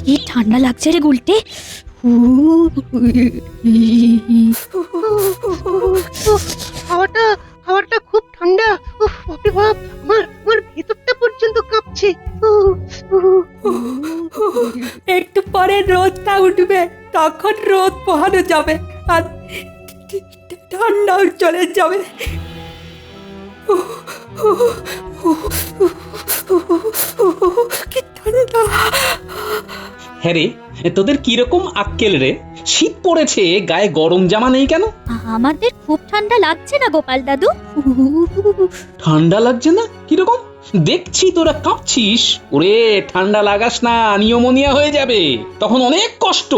কি ঠান্ডা লাগছে রে গুলটে। হাওয়াটা হাওয়াটা খুব ঠান্ডা। উফ বাপরে বাপ, আমার ভেতরটা পর্যন্ত কাঁপছে। একটু পরে রোদটা উঠবে, তখন রোদ পোহানো যাবে আর ঠান্ডাও চলে যাবে। কি ঠান্ডা! হ্যাঁ রে, তোদের কিরকম আক্কেল রে? শীত পড়েছে, গায়ে গরম জামা নেই কেন? আমাদের খুব ঠান্ডা লাগছে না গোপাল দাদু। ঠান্ডা লাগছে না কিরকম? দেখছি তোরা কাঁপছিস। ওরে ঠান্ডা লাগাস না, নিউমোনিয়া হয়ে যাবে, তখন অনেক কষ্ট।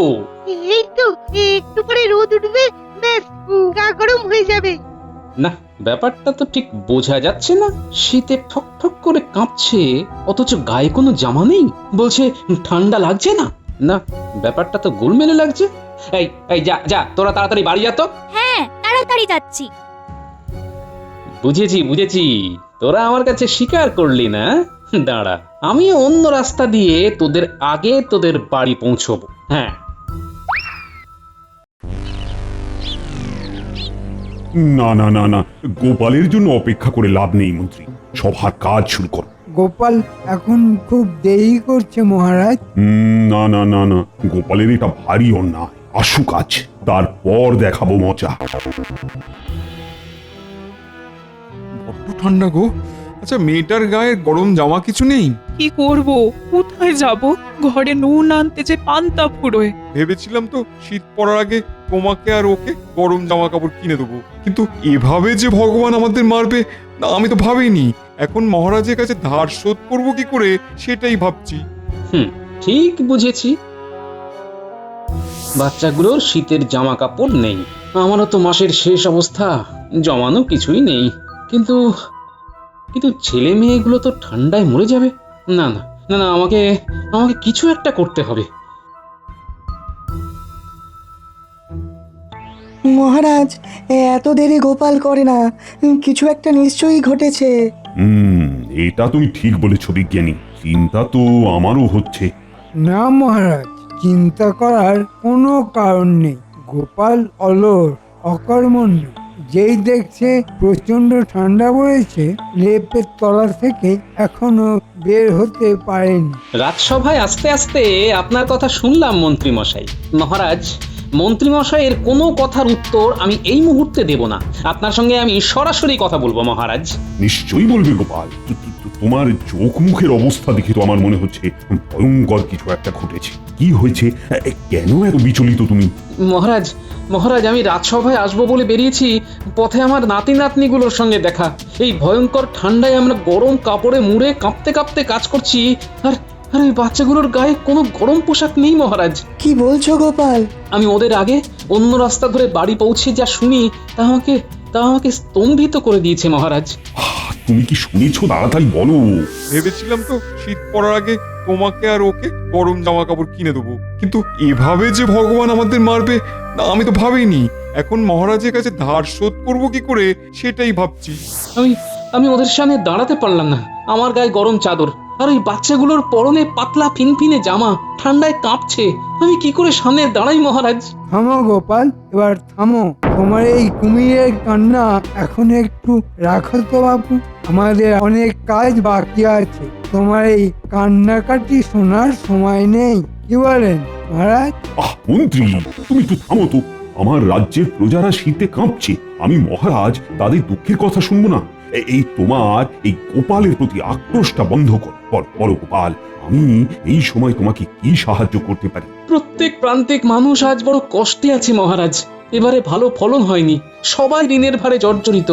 এই তো একটু পরে রোদ উঠবে, ব্যাস গা গরম হয়ে যাবে। না, ব্যাপারটা তো ঠিক বোঝা যাচ্ছে না। শীতে ঠক ঠক করে কাঁপছে, অথচ গায়ে কোনো জামা নেই, বলছে ঠান্ডা লাগছে না। না, ব্যাপারটা তো গোলমেলে লাগছে। এই এই যা যা, তোরা তাড়াতাড়ি বাড়ি যা তো। হ্যাঁ, তাড়াতাড়ি যাচ্ছি। বুঝেছি বুঝেছি, তোরা আমার কাছে স্বীকার করলি না। দাঁড়া, আমি অন্য রাস্তা দিয়ে তোদের আগে তোদের বাড়ি পৌঁছবো। হ্যাঁ, না না না না, গোপালের জন্য অপেক্ষা করে লাভ নেই মন্ত্রী, সভার কাজ শুরু করো। গোপাল এখন খুব দেরি করছে মহারাজ। না না না না, গোপালের এটা ভারী অন্যায়। আসুক আজ, তারপর দেখাবো মজা। বড্ড ঠান্ডা গো। আচ্ছা, মেয়েটার গায়ে গরম জামা কিছু নেই? কি করব, কোথায় যাব? ঘরে নুন আনতে যে পান্তা ফুরোয়। ভেবেছিলাম তো শীত পড়ার আগে তোমাকে আর ওকে গরম জামা কাপড় কিনে দেবো, কিন্তু এভাবে যে ভগবান আমাদের মারবে না আমি তো ভাবিনি। এখন মহারাজের কাছে ধার শোধ করবো কি করে সেটাই ভাবছি। ঠিক বুঝেছি। বাচ্চাগুলোর শীতের জামা কাপড় নেই, আমারও তো মাসের শেষ অবস্থা, জমানো কিছুই নেই। কিন্তু কিন্তু ছেলে মেয়েগুলো তো ঠান্ডায় মরে যাবে। না না না না, আমাকে আমাকে কিছু একটা করতে হবে। মহারাজ, এত দেরি গোপাল করে না, কিছু একটা নিশ্চয়ই ঘটেছে। এটা তুমি ঠিক বলেছ বিজ্ঞানী, চিন্তা তো আমারও হচ্ছে। না মহারাজ, চিন্তা করার কোনো কারণ নেই। গোপাল অলস, অকর্মণ্য। যেই দেখছে প্রচন্ড ঠান্ডা পড়েছে, লেপের তলা থেকে এখনো বের হতে পারেনি। রাজসভায় আস্তে আস্তে আপনার কথা শুনলাম মন্ত্রী মশাই। মহারাজ, মন্ত্রী মশাইয়ের কোনো কথার উত্তর আমি এই মুহূর্তে দেব না। আপনার সঙ্গে আমি সরাসরি কথা বলবো মহারাজ। নিশ্চয়ই বলবে গোপাল। তোমার চোখ মুখের অবস্থা দেখে তো আমার মনে হচ্ছে ভয়ঙ্কর কিছু একটা ঘটেছে। কি হয়েছে? কেন এত বিচলিত তুমি? মহারাজ মহারাজ, আমি রাজসভায় আসবো বলে বেরিয়েছি, পথে আমার নাতি নাতনিগুলোর সঙ্গে দেখা। এই ভয়ঙ্কর ঠান্ডায় আমরা গরম কাপড়ে মুড়ে কাঁপতে কাঁপতে কাজ করছি, আর আর ওই বাচ্চাগুলোর গায়ে কোনো গরম পোশাক নেই মহারাজ। কি বলছো গোপাল? আমি ওদের আগে অন্য রাস্তা ধরে বাড়ি পৌঁছে যা শুনি তা আমাকে স্তম্ভিত করে দিয়েছে মহারাজ। তুমি কি শুনেছো? তাড়াতাড়ি বলো। ভেবেছিলাম তো শীত পড়ার আগে তোমাকে আর ওকে গরম জামা কাপড় কিনে দেবো, কিন্তু এভাবে যে ভগবান আমাদের মারবে না আমি তো ভাবিনি। এখন মহারাজের কাছে ধার শোধ করবো কি করে সেটাই ভাবছি। আমি ওদের সামনে দাঁড়াতে পারলাম না। আমার গায়ে গরম চাদর, আর ওই বাচ্চাগুলোর পরনে পাতলা ফিনফিনে জামা, ঠান্ডায় কাঁপছে। আমি কি করে সামনে দাঁড়াই মহারাজ? থামো গোপাল, এবার থামো। তোমার এই কুমিরের কান্না এখন একটু রাখো তো বাবু, আমাদের অনেক কাজ বাকি আছে। তোমার এই কান্নাকাটি শোনার সময় নেই, কি বলেন মহারাজ? মন্ত্রী, তুমি তো থামো তো। আমার রাজ্যের প্রজারা শীতে কাঁপছে, আমি মহারাজ তাদের দুঃখের কথা শুনবো না? এই তোমার এই গোপালের প্রতি আক্রোশটা বন্ধ করো গোপাল। আমি এই সময় তোমাকে কি সাহায্য করতে পারি? প্রত্যেক প্রান্তিক মানুষ আজ বড় কষ্টে আছে মহারাজ। এবারে ভালো ফলন হয়নি, সবাই ঋণের ভারে জর্জরিত।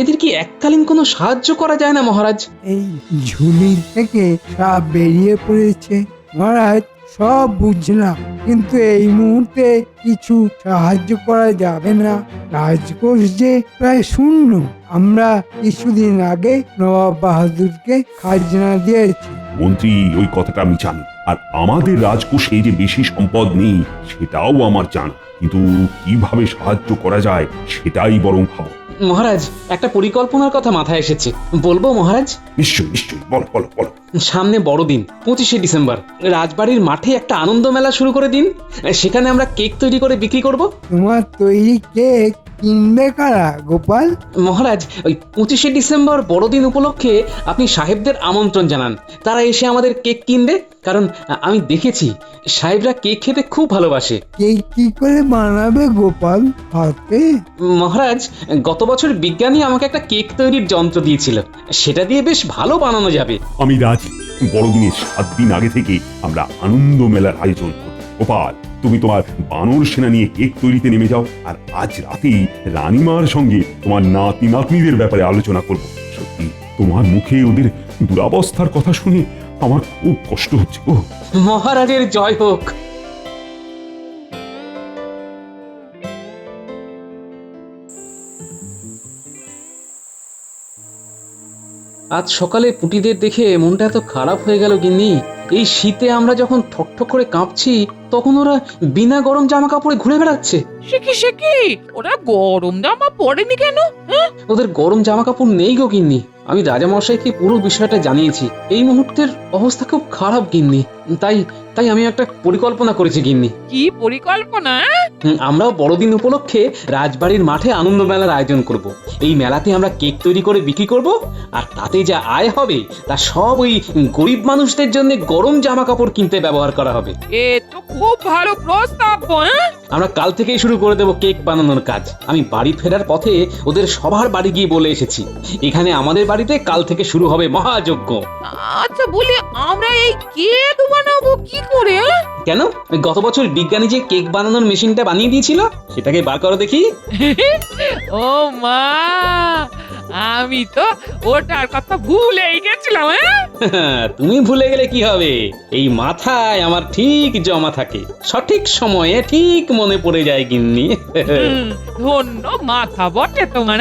এদের কি এককালীন কোনো সাহায্য করা যায় না মহারাজ? এই ঝুলি থেকে সাপ বেরিয়ে পড়েছে মহারাজ, সব বুঝলাম, কিন্তু এই মুহূর্তে কিছু সাহায্য করা যাবে না। রাজকোষ যে প্রায় শূন্য। আমরা কিছুদিন আগে নবাব বাহাদুরকে খাজনা দিয়েছি। মন্ত্রী, ওই কথাটা আমি জানি, আর আমাদের রাজকোষে যে বেশি সম্পদ নেই সেটাও আমার জানা, কিন্তু কিভাবে সাহায্য করা যায় সেটাই বরং ভাবো। মহারাজ, একটা পরিকল্পনার কথা মাথায় এসেছে, বলবো মহারাজ? নিশ্চয়ই নিশ্চয়ই, বলো বলো বলো। সামনে বড়দিন 25শে ডিসেম্বর, রাজবাড়ির মাঠে একটা আনন্দ মেলা শুরু করে দিন। সেখানে আমরা কেক তৈরি করে বিক্রি করব। তোমার তৈরি কেক কিনবে কারা গোপাল? মহারাজ, ওই 25শে ডিসেম্বর বড়দিন উপলক্ষে আপনি সাহেবদের আমন্ত্রণ জানান, তারা এসে আমাদের কেক কিনবে। কারণ আমি দেখেছি সাহেবরা কেক খেতে খুব ভালোবাসে। কেক কি করে বানাবে গোপাল? হাতে? মহারাজ, গত বছর বিজ্ঞানী আমাকে একটা কেক তৈরির যন্ত্র দিয়েছিল, সেটা দিয়ে বেশ ভালো বানানো যাবে। আমি রাজি। বড়দিনের 7 দিন আগে থেকে আমরা আনন্দ মেলার আয়োজন করব। গোপাল, তুমি তোমার বানর সেনা নিয়ে কেক তৈরিতে নেমে যাও, আর আজ রাতেই রানীমার সঙ্গে তোমার নাতি নাতনিদের ব্যাপারে আলোচনা করব। সত্যি তোমার মুখে ওদের দুরাবস্থার কথা শুনে আমার খুব কষ্ট হচ্ছে গো। মহারাজের জয় হোক। আজ সকালে পুটিদের দেখে মনটা এত খারাপ হয়ে গেল গিন্নি। এই শীতে আমরা যখন ঠকঠক করে কাঁপছি, তখন ওরা বিনা গরম জামা কাপড়ে ঘুরে বেড়াচ্ছে। সে কি ওরা গরম জামা পরেনি কেন? ওদের গরম জামা কাপড় নেই গো গিন্নি। আমি রাজামশাইকে পুরো বিষয়টা জানিয়েছি। এই মুহূর্তের অবস্থা খুব খারাপ গিন্নি। তাই আমি একটা পরিকল্পনা করেছি গিন্নি। কি পরিকল্পনা? আমরাও বড়দিন উপলক্ষে রাজবাড়ির মাঠে আনন্দ মেলার আয়োজন করব। এই মেলাতে আমরা কেক তৈরি করে বিক্রি করব, আর তাতে যা আয় হবে তা সব ওই গরিব মানুষদের জন্য গরম জামা কাপড় কিনতে ব্যবহার করা হবে। এ তো খুব ভালো প্রস্তাব। আমরা কাল থেকেই শুরু করে দেব কেক বানানোর কাজ। আমি বাড়ি ফেরার পথে ওদের সবার বাড়ি গিয়ে বলে এসেছি, এখানে আমাদের বাড়িতে কাল থেকে শুরু হবে মহাযজ্ঞ। আচ্ছা, বলি আমরা এই কেক বানাবো কি করে? কেন, গত বছর বিজ্ঞানী যে কেক বানানোর মেশিনটা বানিয়ে দিয়েছিল, সেটাকে বার করো দেখি। ও মা, আমি তো ওটার কথা ভুলেই গেছিলাম। তুমি ভুলে গেলে কি হবে, এই মাথায় আমার ঠিক জমা থাকে, সঠিক সময়ে ঠিক মনে পড়ে যায় গিন্নি। ধন্য মাথা বটে তোমার।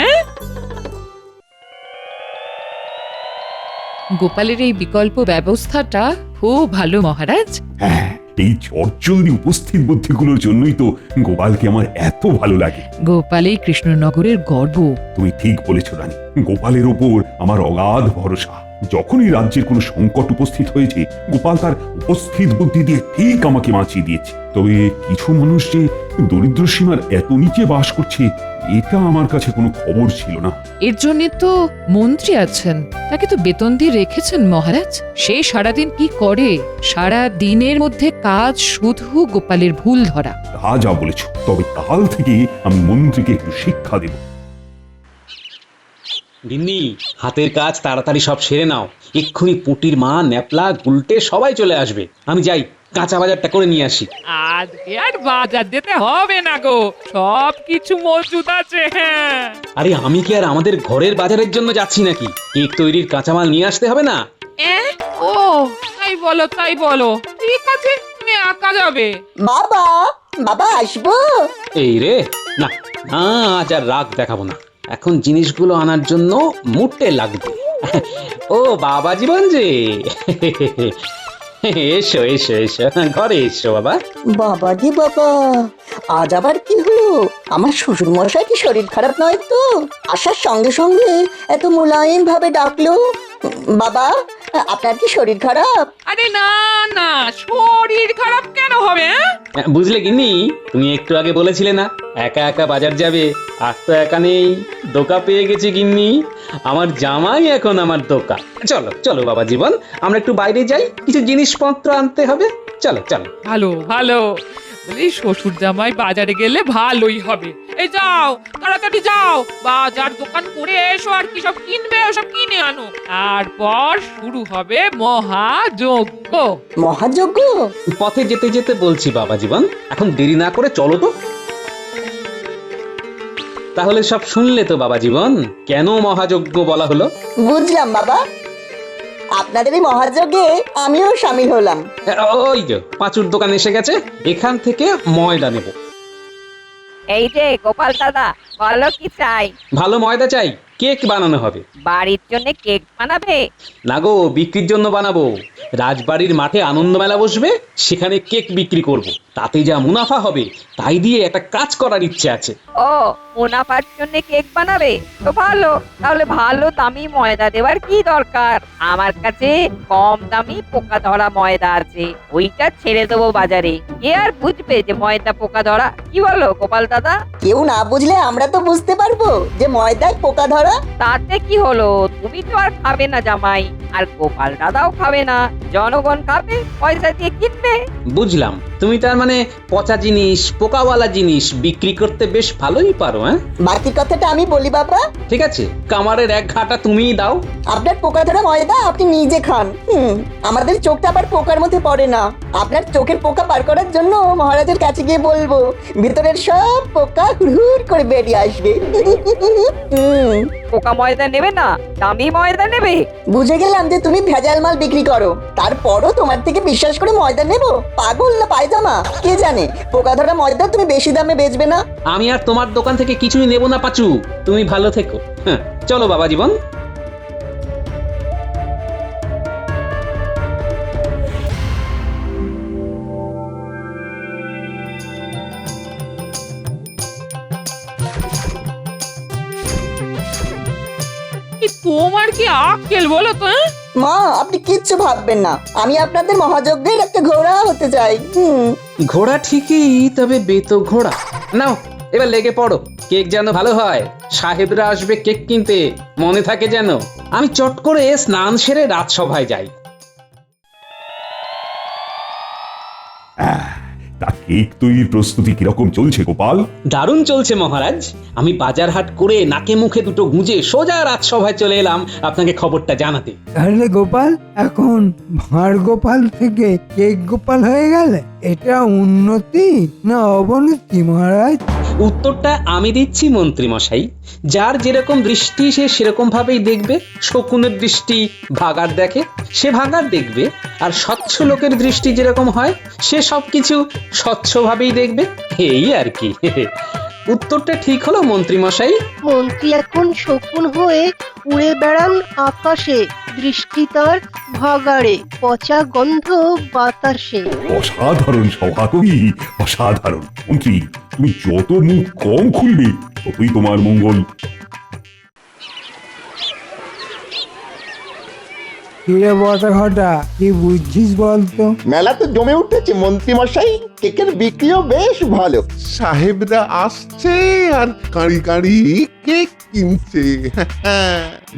গোপালের এই বিকল্প ব্যবস্থাটা খুব ভালো মহারাজ। হ্যাঁ, এই চটজলদি উপস্থিত বুদ্ধিগুলোর জন্যই তো গোপালকে আমার এত ভালো লাগে। গোপাল এই কৃষ্ণনগরের গর্ব। তুমি ঠিক বলেছ রানী, গোপালের ওপর আমার অগাধ ভরসা। যখনই রাজ্যের কোনো সংকট উপস্থিত হয়েছে, গোপাল তার উপস্থিত বুদ্ধি দিয়ে ঠিক আমাকে বাঁচিয়ে দিয়েছে। তবে কিছু মানুষ যে দরিদ্র সীমার এত নিচে বাস করছে, এটা আমার কাছে কোনো খবর ছিল না। এর জন্য তো মন্ত্রী আছেন, তাকে তো বেতন দিয়ে রেখেছেন মহারাজ। সে সারাদিন কি করে? সারা দিনের মধ্যে কাজ শুধু গোপালের ভুল ধরা। তা যা বলেছ, তবে কাল থেকে আমি মন্ত্রীকে একটু শিক্ষা দেব। গিন্নি, হাতের কাজ তাড়াতাড়ি সব সেরে নাও, এক্ষুনি পুটির মা, ন্যাপলা, গুলটে সবাই চলে আসবে। আমি যাই, কাঁচা বাজারটা করে নিয়ে আসি। আজকে আর বাজার যেতে হবে না গো, সব কিছু মজুদ আছে। আরে আমি কি আর আমাদের ঘরের বাজারের জন্য যাচ্ছি নাকি? কেক তৈরির কাঁচামাল নিয়ে আসতে হবে না? ও তাই বলো, ঠিক আছে, তুমি একা যাবে? বাবা, বাবা আসবো? এই রে, না না, আজ আর রাগ দেখাবো না। এখন জিনিসগুলো আনার জন্য মুটে লাগবে। ও বাবা জীবন যে, এসো এসো এসো, ঘরে এসো বাবা। বাবা রে বাবা, আজ আবার কি হলো? আমার শ্বশুর মশাই কি শরীর খারাপ নয় তো? আসার সঙ্গে সঙ্গে এত মোলায়েম ভাবে ডাকলো। বাবা, আপনার কি শরীর খারাপ? আরে না না, শরীর খারাপ কেন হবে? বুঝলে গিন্নি, তুমি একটু আগে বলেছিলে না একা একা বাজার যাবে, আর তো একা নেই, দোকা পেয়ে গেছি গিন্নি। আমার জামাই এখন আমার দোকা। চলো চলো বাবা জীবন, আমরা একটু বাইরে যাই, কিছু জিনিসপত্র আনতে হবে। চলো চলো। ভালো ভালো, বলি শ্বশুর জামাই বাজারে গেলে ভালোই হবে। এই যাও, তাড়াতাড়ি যাও, বাজার দোকান করে এসো, আর কি সব কিনবে ওসব কিনে আনো। তারপর শুরু হবে মহাযজ্ঞ। মহাযজ্ঞ? পথে যেতে যেতে বলছি বাবা জীবন, এখন দেরি না করে চলো তো। তাহলে সব শুনলে তো বাবা জীবন, কেন মহাযজ্ঞ বলা হলো? বুঝলাম বাবা, আপনাদের এই মহাযজ্ঞে আমিও শামিল হলাম। ওই যে পাঁচুর দোকান এসে গেছে, এখান থেকে ময়দা নেব। এই যে গোপাল দাদা, বলো কি চাই? ভালো ময়দা চাই, কেক বানানো হবে। বাড়ির জন্য কেক বানাবে? না গো, বিক্রির জন্য বানাবো। রাজবাড়ির মাঠে আনন্দ মেলা বসবে, সেখানে কেক বিক্রি করব। তাতে যা মুনাফা হবে তাই দিয়ে একটা কাজ করার ইচ্ছে আছে। ও, মুনাফার জন্য কেক বানাবে তো ভালো। তাহলে ভালো দামি ময়দা দেওয়ার কি দরকার? আমার কাছে কম দামি পোকা ধরা ময়দা আছে, ওইটা ছেড়ে দেবো বাজারে। কে আর বুঝবে যে ময়দা পোকা ধরা? কি বলো গোপাল দাদা? কেউ না বুঝলে আমরা তো বুঝতে পারবো যে ময়দায় পোকা ধরা। তাতে কি হলো? তুমি তো আর খাবে না জামাই, আর গোপাল দাদাও খাবে না, জনগণ খাবে, পয়সা দিয়ে কিনবে। বুঝলাম, তুমি তার মানে পচা জিনিস, পোকাওয়ালা জিনিস বিক্রি করতে বেশ ভালোই পারো। হ্যাঁ, বাকি কথাটা আমি বলি বাবা। ঠিক আছে, কামারের এক ঘাটা তুমিই দাও। আপনার পোকা ধরা ময়দা আপনি নিজে খান। আমাদের চোখটা আবার পোকার মধ্যে পড়ে না। আপনার চোখের পোকা পার করার জন্য মহারাজের কাছে গিয়ে বলবো, ভিতরের সব পোকা হুড় করে বেরিয়ে আসবে। পোকা ময়দা নেবে না, দামি ময়দা নেবে। বুঝে গেলাম যে তুমি ভেজাল মাল বিক্রি করো, তারপরও তোমার থেকে বিশ্বাস করে ময়দা নেবো? পাগল না পায়জামা? কে জানে পোকা ধরা ময়দা তুমি বেশি দামে বেচবে না। আমি আর তোমার দোকান থেকে কিছুই নেব না পাচু, তুমি ভালো থেকো। হ্যাঁ, চলো বাবা জীবন। তোমার কি আক্কেল বলো তো? মা, আপনি কিচ্ছু ভাববেন না, আমি আপনাদের মহাযজ্ঞের একটা ঘোড়া হতে চাই। ঘোড়া ঠিকই, তবে বেতো ঘোড়া। নাও এবার লেগে পড়ো, কেক যেন ভালো হয়। সাহেবরা আসবে কেক কিনতে, মনে থাকে যেন। আমি চট করে স্নান সেরে রাজসভায় যাই। তা কেক তৈরির প্রস্তুতি কিরকম চলছে গোপাল? দারুণ চলছে মহারাজ। আমি বাজার হাট করে নাকে মুখে দুটো গুঁজে সোজা রাজসভায় চলে এলাম আপনাকে খবরটা জানাতে। তাহলে গোপাল এখন ভাঁড় গোপাল থেকে কেক গোপাল হয়ে গেলে, এটা উন্নতি না অবনতি মহারাজ? উত্তরটা আমি দিচ্ছি মন্ত্রী মশাই। যার যেরকম দৃষ্টি সে সেরকম ভাবেই দেখবে। শকুনের দৃষ্টি ভাগার দেখে, সে ভাগার দেখবে। আর স্বচ্ছ লোকের দৃষ্টি যেরকম হয়, সে সবকিছু স্বচ্ছভাবেই দেখবে। এই আর কি। উত্তরটা ঠিক হলো মন্ত্রী মশাই। মন্ত্রী এখন শকুন হয়ে উড়ে বেড়ান আকাশে, দৃষ্টি তার ভাগাড়ে, পচা গন্ধ বাতাসে। অসাধারণ সভাকবি, অসাধারণ। মন্ত্রী, তুমি যত মুখ কম খুলবে ততই তোমার মঙ্গল। কিরে বটা ঘটা, কি বুঝছিস বলতো? মেলা তো জমে উঠেছে মন্ত্রী মশাই, কেকের বিক্রিও বেশ ভালো। সাহেবরা আসছে আর কাঁড়ি কাঁড়ি কেক কিনছে।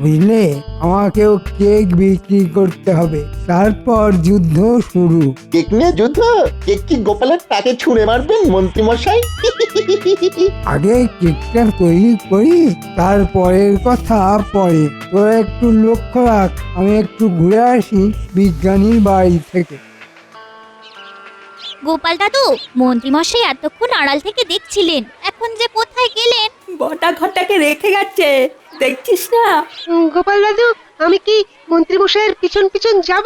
বুঝলে, আমাকেও কেক বিক্রি করতে হবে, তারপর যুদ্ধ শুরু। কেক নিয়ে যুদ্ধ? কেক কি গোপালের তাকে ছুঁড়ে মারবেন মন্ত্রী মশাই? আগে কেকটা তৈরি করি, তারপরের কথা পরে। তোরা একটু লক্ষ্য রাখ, আমি একটু ঘুরে আসি বিজ্ঞানীর বাড়ি থেকে। গোপাল দাদু, মন্ত্রী মশাই এতক্ষণ আড়াল থেকে দেখছিলেন, এখন যে কোথায় গেলেন? বটা ঘটাকে রেখে গেছে, দেখছিস না? গোপাল দাদু, আমি কি মন্ত্রী মশাইয়ের পিছন পিছন যাব?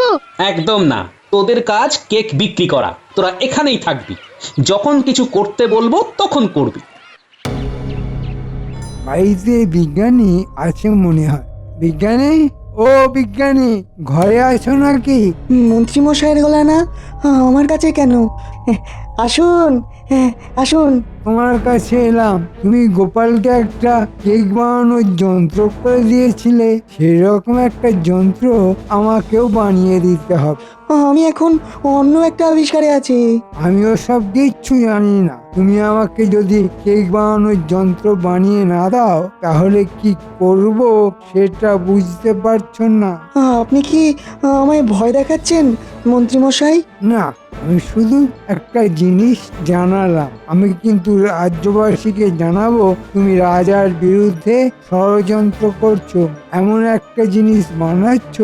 একদম না, তোদের কাজ কেক বিক্রি করা। তোরা এখানেই থাকবি, যখন কিছু করতে বলবো তখন করবি। বাড়িতে বিজ্ঞানী আছে মনে হয়। বিজ্ঞানী, ও বিজ্ঞানী, ঘরে আছো নাকি? মন্ত্রী মশাইয়ের গলা না, আমার কাছে কেন? আসুন, আসুন। তোমার কাছে এলাম। তুমি গোপালকে একটা কেক বানানোর যন্ত্র করে দিয়েছিলে, সেরকম একটা যন্ত্র আমাকেও বানিয়ে দিতে হবে। আমি এখন অন্য একটা আবিষ্কারে আছি। আমিও সব কিচ্ছু জানি না। তুমি আমাকে যদি কেক বানানোর যন্ত্র বানিয়ে না দাও, তাহলে কি করব সেটা বুঝতে পারছো না। আপনি কি আমায় ভয় দেখাচ্ছেন মন্ত্রী মশাই? না, আমি শুধু একটা জিনিস জানালাম। আমি কিন্তু রাজ্যবাসীকে জানাবো তুমি রাজার বিরুদ্ধে ষড়যন্ত্র করছো, এমন একটা জিনিস বানাচ্ছ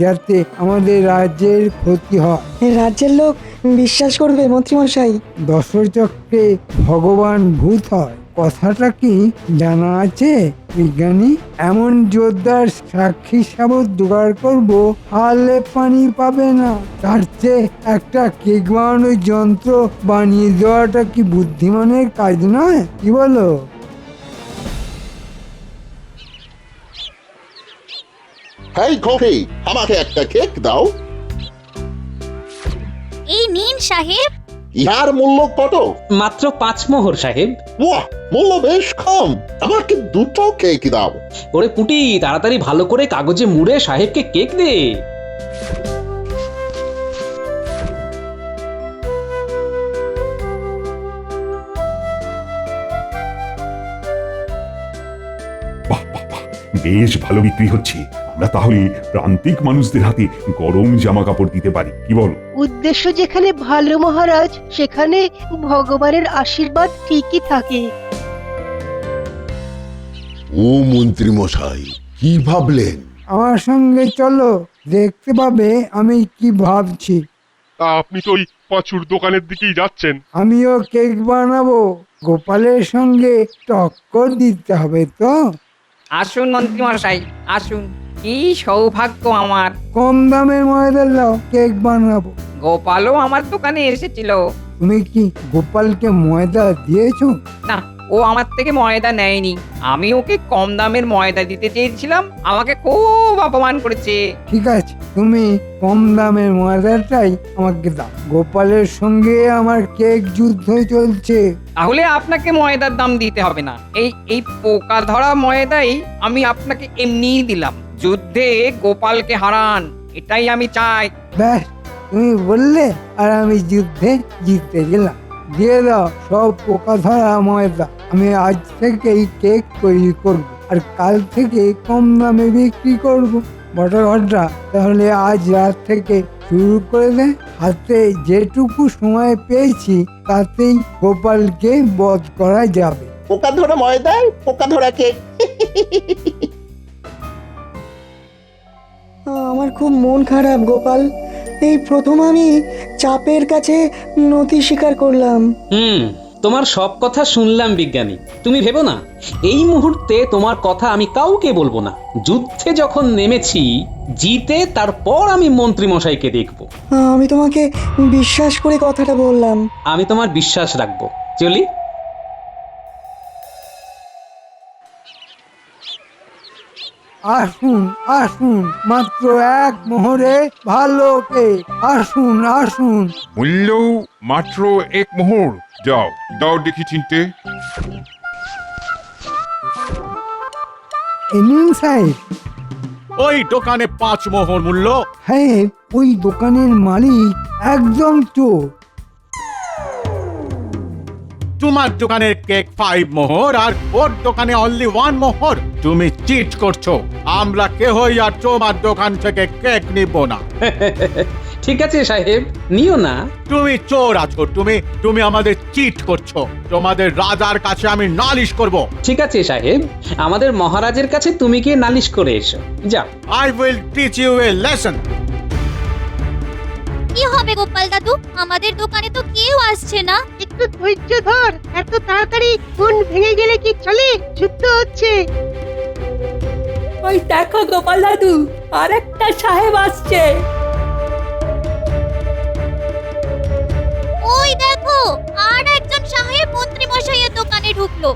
যাতে আমাদের রাজ্যের ক্ষতি হয়। রাজ্যের লোক বিশ্বাস করবে মন্ত্রী মশাই? দশচক্রে ভগবান ভূত হয়, কথাটা কি জানা আছে বিজ্ঞানী? এমন জোরদার সাক্ষী সাবত জোগাড় করবো, হালে পানি পাবে না। তার চেয়ে একটা কেক বানানোর যন্ত্র বানিয়ে দেওয়াটা কি বুদ্ধিমানের কাজ নয়? কি বলো? হেই কফি, আমাকে একটা কেক দাও। এই নিন সাহেব। ইহার মূল্য কত? মাত্র 5 মোহর সাহেব। বাহ, মূল্য বেশ কম। আমাকে দুটো কেক দাও। ওরে পুটি, তাড়াতাড়ি ভালো করে কাগজে মুড়ে সাহেবকে কেক দে। বাহ বাহ বাহ, বেশ ভালো বিক্রি হচ্ছে। আমরা তাহলে প্রান্তিক মানুষদের হাতে গরম জামা কাপড় দিতে পারি, কি বলো? উদ্দেশ্য যেখানে ভালো মহারাজ, সেখানে ভগবানের আশীর্বাদ ঠিকই থাকে। ও মন্ত্রী মশাই, কি ভাবলেন? আমার সঙ্গে চলো, দেখতে পাবে আমি কি ভাবছি। তা আপনি তো ওই পাঁচুর দোকানের দিকেই যাচ্ছেন। আমিও কেক বানাবো, গোপালের সঙ্গে টক্কর দিতে হবে তো। আসুন মন্ত্রী মশাই, আসুন। কি সৌভাগ্য আমার। কম দামের ময়দা দাও, কেক বানাবো। গোপালও আমার দোকানে এসেছিল। তুমি কি গোপালকে ময়দা দিয়েছো? না, ও আমার থেকে ময়দা নেয়নি। আমি ওকে কম দামের ময়দা দিতে চেয়েছিলাম, আমাকে খুব অপমান করেছে। ঠিক আছে, তুমি কম দামের ময়দাটাই আমাকে দাও। গোপালের সঙ্গে আমার কেক যুদ্ধ চলছে। তাহলে আপনাকে ময়দার দাম দিতে হবে না। এই পোকা ধরা ময়দাই আমি আপনাকে এমনিই দিলাম। যুদ্ধে গোপালকে হারান, এটাই আমি চাই। ব্যাস, তুমি বললে আর আমি যুদ্ধে জিততে গেলাম। দিয়ে দাও সব পোকা ধরা ময়দা। আমি আজ থেকেই কেক তৈরি করব, আর কাল থেকে কম দামে বিক্রি করব। বটা ঘরটা তাহলে আজ রাত থেকে শুরু করে দে। হাতে যেটুকু সময় পেয়েছি তাতেই গোপালকে বধ করা যাবে। পোকা ধরা ময়দার পোকা ধরা কেক। আমার খুব মন খারাপ গোপাল। এই প্রথম আমি চাপের কাছে নতি স্বীকার করলাম। তোমার সব কথা শুনলাম বিজ্ঞানী। তুমি ভেবো না, এই মুহূর্তে তোমার কথা আমি কাউকে বলবো না। যুদ্ধে যখন নেমেছি, জিতে তারপর আমি মন্ত্রী মশাইকে দেখবো। আমি তোমাকে বিশ্বাস করে কথাটা বললাম। আমি তোমার বিশ্বাস রাখবো। চলি। আসুন আসুন, মাত্র 1 মোহরে ভালো কেক। আসুন আসুন। মূল্য মাত্র 1 মোহর। যাও দাও দেখি চিনতে। এই নিন সাহেব। ওই দোকানে 5 মোহর মূল্য। হ্যাঁ, ওই দোকানের মালিক একদম চোর। তোমার দোকানের কেক 5 মোহর আর ওর দোকানে অনলি 1 মোহর। তুমি চিট করছো। আমরা কেহই আর তোমার দোকান থেকে কেক নিব না। ঠিক আছে সাহেব, নিও না। তুমি চোর আছো। তুমি আমাদের চিট করছো। তোমাদের রাজার কাছে আমি নালিশ করব। ঠিক আছে সাহেব, আমাদের মহারাজের কাছে তুমি গিয়ে নালিশ করে এসো। যাও। I will teach you a lesson. কি হবে গোপাল দাদু, আমাদের দোকানে তো কেউ আসছে না। একটু ধৈর্য ধর, এত তাড়াতাড়ি মন ভেঙে গেলে কি চলে? যুদ্ধ হচ্ছে। ওই দেখো গোপাল দাদু, আরেকটা সাহেব আসছে। ওই দেখো, আর একজন সাহেব মন্ত্রী মশাইয়ের দোকানে ঢুকলো।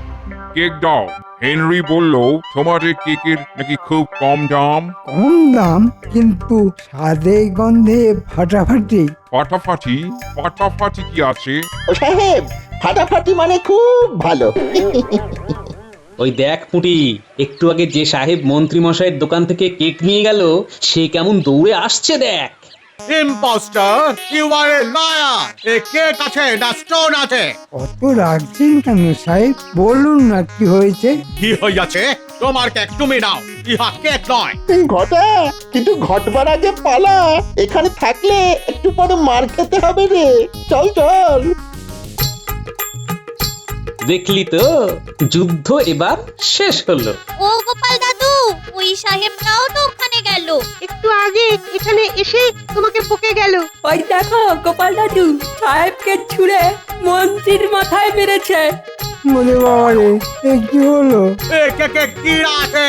কেক দাও। হেনরি বলল তোমাদের কেকের নাকি খুব কম দাম। কম দাম, কিন্তু স্বাদে গন্ধে ফাটাফাটি। ফাটাফাটি? ফাটাফাটি কি আছে? ও সাহেব, ফাটাফাটি মানে খুব ভালো। ওই দেখ পুটি, একটু আগে যে সাহেব মন্ত্রী মশাইয়ের দোকান থেকে কেক নিয়ে গেল, সে কেমন দৌড়ে আসছে দেখ। Impostor, you are a liar. এ কেক আছে না স্টোন আছে? কত রাখছেন কেন সাহেব? বলুন না কি হয়েছে। কি হইয়াছে? তোমার কেক তুমি নাও, ইহা কেক নয়। ঘটা, কিন্তু ঘটবার আগে পালা। এখানে থাকলে একটু পরে মার খেতে হবে রে। চল চল। দেখলি তো, যুদ্ধ এবার শেষ হলো। ও গোপাল দাদু, ওই সাহেবটাও তো ওখানে গেল। একটু আগে এখানে এসে তোমাকে বকে গেল। ওই দেখো গোপাল দাদু, সাহেবকে ছুঁড়ে মন্ত্রীর মাথায় মেরেছে। বলে বাবা রে, এ কি হলো? এ কেকে কিড়া আছে,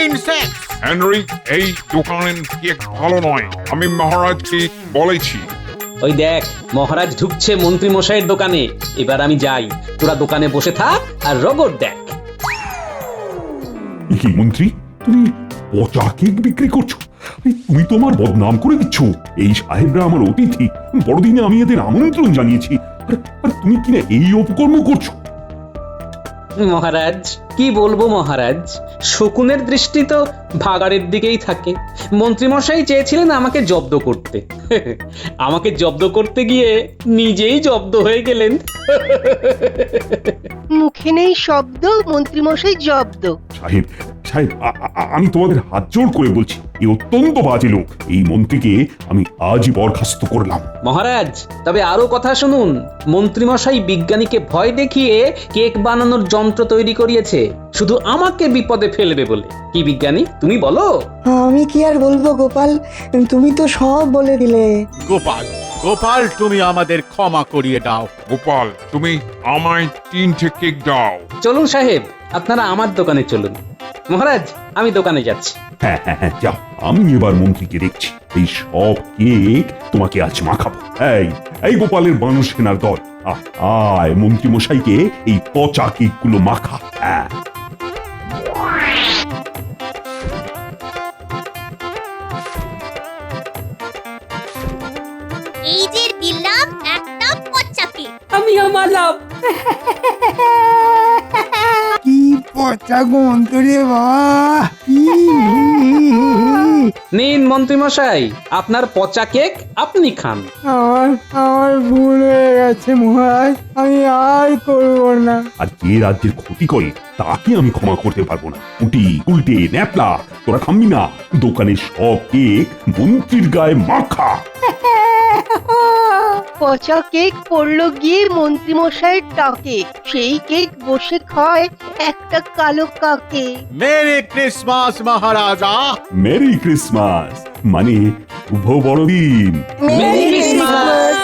ইনসেক্ট। হেনরি, এই দোকানের কেক ভালো নয়, আমি মহারাজকে বলেছি। ওই দেখ, মহারাজ ঢুকছে মন্ত্রী মশাইয়ের দোকানে। এবার আমি যাই, তোরা দোকানে বসে থাক আর রগড় দেখ। কি মন্ত্রী, তুমি পচা কেক বিক্রি করছো? তুমি তো আমার বদনাম করে দিচ্ছ। এই সাহেবরা আমার অতিথি, বড়দিনে আমি এদের আমন্ত্রণ জানিয়েছি, আর তুমি কিনা এই অপকর্ম করছো। মহারাজ কি বলবো মহারাজ, শকুনের দৃষ্টি তো ভাগাড়ের দিকেই থাকে। মন্ত্রীমশাই চেয়েছিলেন আমাকে জব্দ করতে, আমাকে জব্দ করতে গিয়ে নিজেই জব্দ হয়ে গেলেন। মুখে নেই শব্দ, মন্ত্রীমশাই জব্দ। সাহেব সাহেব, আমি তোমাদের হাত জোড় করে বলছি, এই অত্যন্ত বাজে লোক। এই মন্ত্রীকে আমি আজই বরখাস্ত করলাম। মহারাজ তবে আরো কথা শুনুন, মন্ত্রীমশাই বিজ্ঞানীকে ভয় দেখিয়ে কেক বানানোর যন্ত্র তৈরি করিয়েছে, শুধু আমাকে বিপদে ফেলবে বলে। কি বিজ্ঞানী, তুমি বলো। আমি কি আর বলবো গোপাল, তুমি তো সব বলে দিলে। গোপাল, গোপাল তুমি আমাদের ক্ষমা করিয়ে দাও। গোপাল তুমি আমায় 3টে কেক দাও। চলুন সাহেব, আপনারা আমার দোকানে চলুন। মহারাজ আমি দোকানে যাচ্ছি। হ্যাঁ হ্যাঁ হ্যাঁ, যাও, আমি এবার মন্ত্রীকে দেখছি। এই সব কেক তোমাকে আজ মাখাবো। এই গোপালের বানর সেনার দল, আয় মন্ত্রী মশাইকে এই পচা কেকগুলো মাখা। হ্যাঁ, এই যে দিলাম একটা পচাকে। আমি আমার লাভ। কি পচা গন্ধ রে বাবা! নিন মন্ত্রীমশাই, আপনার পচা কেক আপনি খান। আমার ভুল হয়ে গেছে মহারাজ, আমি আর করব না। আর যে রাজ্যের ক্ষতি করে তাকে আমি ক্ষমা করতে পারবো না। উল্টি উল্টে ন্যাপলা, তোরা থামবি না। দোকানের সব কেক মন্ত্রীর গায়ে মাখা। পচা কেক পড়লো গিয়ে মন্ত্রীমশাইয়ের টাকে, সেই কেক বসে খায় একটা কালো কাকে। মেরি ক্রিসমাস মহারাজা। মেরি ক্রিসমাস মানে শুভ বড়দিন। Merry Christmas.